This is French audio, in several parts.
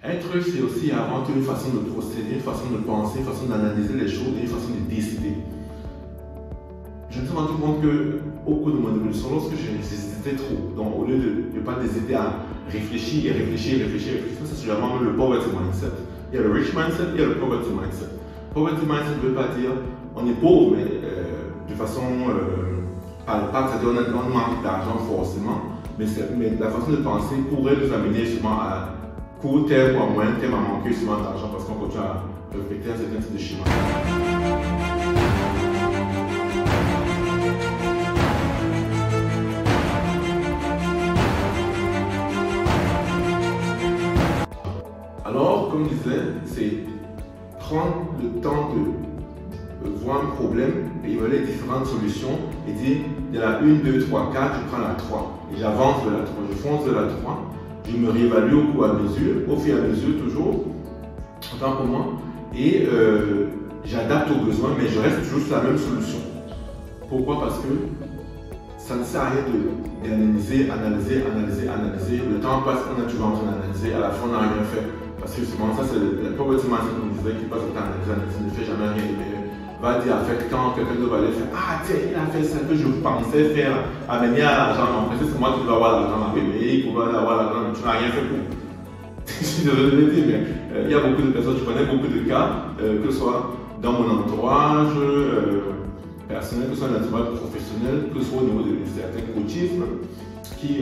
Être, c'est aussi avant tout une façon de procéder, une façon de penser, une façon d'analyser les choses et une façon de décider. Je me suis rendu compte qu'au cours de mon évolution, lorsque j'hésitais trop, donc au lieu de ne pas hésiter à réfléchir, ça c'est généralement le poverty mindset. Il y a le rich mindset, il y a le poverty mindset. Poverty mindset ne veut pas dire on est pauvre, mais de façon palpable, c'est-à-dire on manque d'argent forcément, mais la façon de penser pourrait nous amener justement à court terme ou à moyen terme à manquer souvent d'argent parce qu'on continue à respecter un certain type de schéma. Alors, comme je disais, c'est prendre le temps de voir un problème et évaluer différentes solutions et dire il y en a 1, 2, 3, 4, je prends la 3 et j'avance de la 3, je fonce de la 3. Je me réévalue au fur et à mesure, toujours, autant pour moi, et j'adapte aux besoins, mais je reste toujours sur la même solution. Pourquoi? Parce que ça ne sert à rien d'analyser, analyser. Le temps passe, on est toujours en train d'analyser, à la fin on n'a rien fait. Parce que souvent, ça c'est le poverty mindset qu'on disait qui passe le temps à analyser, ne fait jamais rien. Mais va dire, en fait, quand quelqu'un d'autre va aller faire, ah tiens, il a fait ça que je pensais faire, amener à l'argent. En fait, c'est moi qui dois avoir l'argent à payer, il faut avoir l'argent, mais tu n'as rien fait pour. Je suis désolé de le dire, mais il y a beaucoup de personnes, je connais beaucoup de cas, que ce soit dans mon entourage personnel, que ce soit dans l'entourage professionnel, que ce soit au niveau de certains coachismes, qui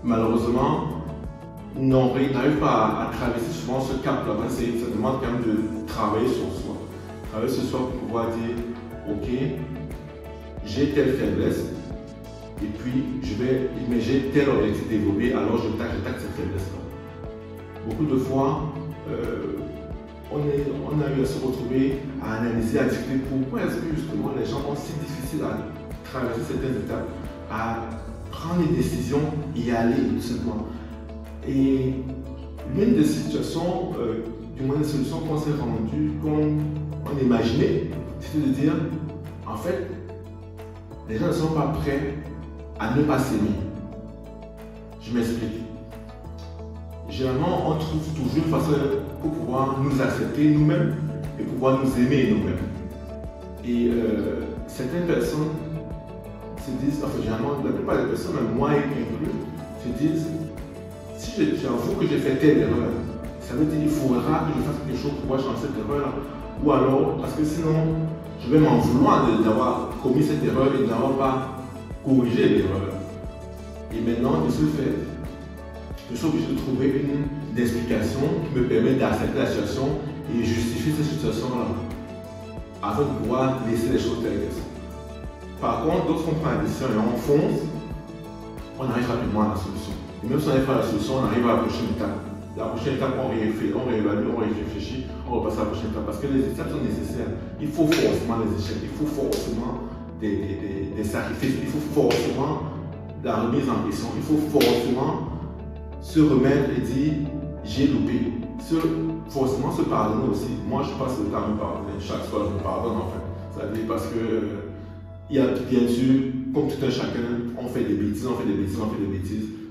malheureusement n'arrivent pas à traverser souvent ce cap-là. Ça demande quand même de travailler sur soi. Travailler sur soi pour pouvoir dire, ok, j'ai telle faiblesse, et puis mais j'ai tel objectif développé, alors je tacle cette faiblesse-là. Beaucoup de fois, on a eu à se retrouver à analyser, à discuter pourquoi est-ce que justement les gens ont si difficile à traverser certaines étapes, à prendre des décisions et y aller tout simplement. Et l'une des situations, du moins des solutions qu'on s'est rendues, qu'on imaginait, c'était de dire, en fait, les gens ne sont pas prêts à ne pas s'aimer. Je m'explique. Généralement, on trouve toujours une façon pour pouvoir nous accepter nous-mêmes et pouvoir nous aimer nous-mêmes. Et certaines personnes se disent, enfin généralement, la plupart des personnes, même moi inclus, se disent, si j'avoue que j'ai fait telle erreur, ça veut dire qu'il faudra que je fasse quelque chose pour pouvoir changer cette erreur-là. Ou alors, parce que sinon, je vais m'en vouloir d'avoir commis cette erreur et de n'avoir pas corrigé l'erreur. Et maintenant, de ce fait, je suis obligé de trouver une explication qui me permet d'accepter la situation et justifier cette situation-là, afin de pouvoir laisser les choses telles qu'elles sont. Par contre, lorsqu'on prend la décision et on fonce, on arrive rapidement à la solution. Et même si on arrive à la solution, on arrive à la prochaine étape. La prochaine étape, on réévalue, on réfléchit, on repasse à la prochaine étape. Parce que les étapes sont nécessaires. Il faut forcément les échecs, il faut forcément des sacrifices, il faut forcément la remise en question, il faut forcément se remettre et dire j'ai loupé. Forcément se pardonner aussi. Moi, je passe le temps à me pardonner. Chaque soir, je me pardonne en fait. Ça veut dire parce que il y a bien sûr, comme tout un chacun, on fait des bêtises,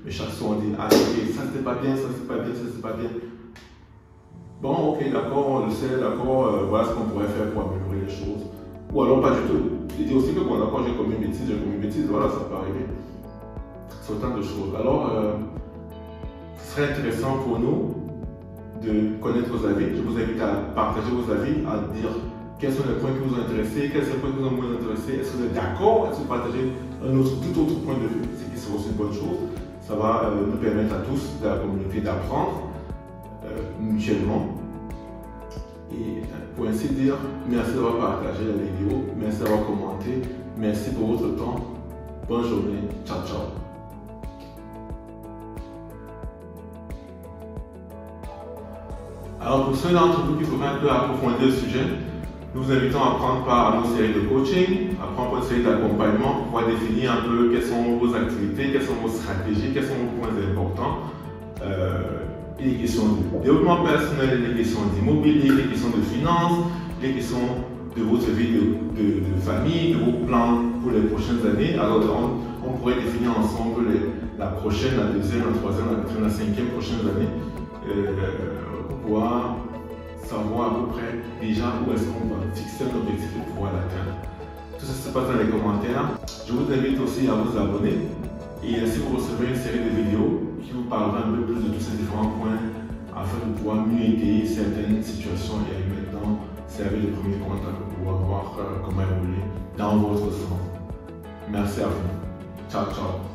mais chaque soir on dit ah ok, ça c'était pas bien, ça c'est pas bien, ça c'est pas bien. Bon ok, d'accord, on le sait, d'accord, voilà ce qu'on pourrait faire pour améliorer les choses. Ou alors pas du tout. Je dis aussi que bon d'accord, j'ai commis une bêtise, voilà, ça peut arriver. C'est autant de choses. Alors, ce serait intéressant pour nous de connaître vos avis. Je vous invite à partager vos avis, à dire quels sont les points qui vous ont intéressé, quels sont les points qui vous ont moins intéressé. Est-ce que vous êtes d'accord? Est-ce que vous partagez tout autre point de vue? C'est qui sera aussi une bonne chose. Ça va nous permettre à tous de la communauté d'apprendre mutuellement. Et pour ainsi dire, merci d'avoir partagé la vidéo, merci d'avoir commenté, merci pour votre temps. Bonne journée, ciao ciao. Alors pour ceux d'entre vous qui voudraient un peu approfondir le sujet, nous vous invitons à prendre part à nos séries de coaching, à prendre une série d'accompagnement pour pouvoir définir un peu quelles sont vos activités, quelles sont vos stratégies, quels sont vos points importants. Les questions de développement personnel, les questions d'immobilier, les questions de finances, les questions de votre vie de famille, de vos plans pour les prochaines années. Alors on pourrait définir ensemble la prochaine, la deuxième, la troisième, la quatrième, la cinquième prochaines années pour pouvoir savoir à peu près déjà où est-ce qu'on va fixer un objectif et pouvoir l'atteindre. Tout ça se passe dans les commentaires. Je vous invite aussi à vous abonner et ainsi vous recevrez une série de vidéos qui vous parlera un peu plus de tous ces différents points afin de pouvoir mieux étayer certaines situations et maintenant servir de premier contact pour pouvoir voir comment évoluer dans votre sens. Merci à vous. Ciao, ciao.